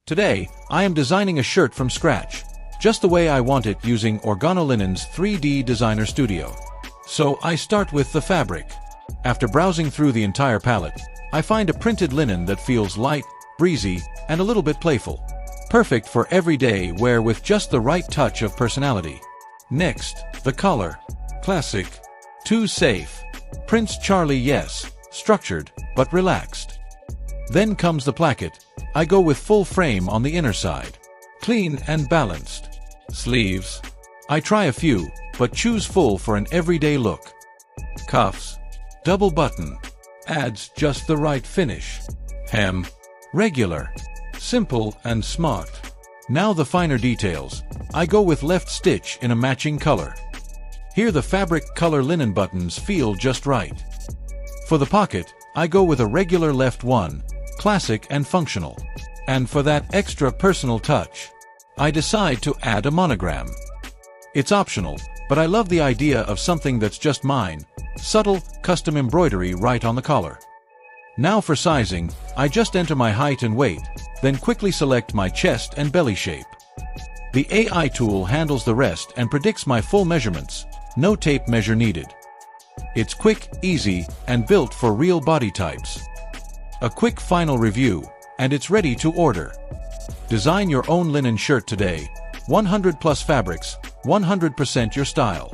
Today, I am designing a shirt from scratch, just the way I want it using OrganoLinen's 3D Designer Studio. So I start with the fabric. After browsing through the entire palette, I find a printed linen that feels light, breezy, and a little bit playful. Perfect for everyday wear with just the right touch of personality. Next, the collar. Classic. Too safe. Prince Charlie, yes. Structured, but relaxed. Then comes the placket. I go with full frame on the inner side. Clean and balanced. Sleeves. I try a few, but choose full for an everyday look. Cuffs. Double button. Adds just the right finish. Hem. Regular. Simple and smart. Now the finer details. I go with left stitch in a matching color. Here the fabric color linen buttons feel just right. For the pocket, I go with a regular left one, classic and functional. And for that extra personal touch, I decide to add a monogram. It's optional, but I love the idea of something that's just mine, subtle, custom embroidery right on the collar. Now for sizing, I just enter my height and weight, then quickly select my chest and belly shape. The AI tool handles the rest and predicts my full measurements, no tape measure needed. It's quick, easy, and built for real body types. A quick final review, and it's ready to order. Design your own linen shirt today. 100+ fabrics, 100% your style.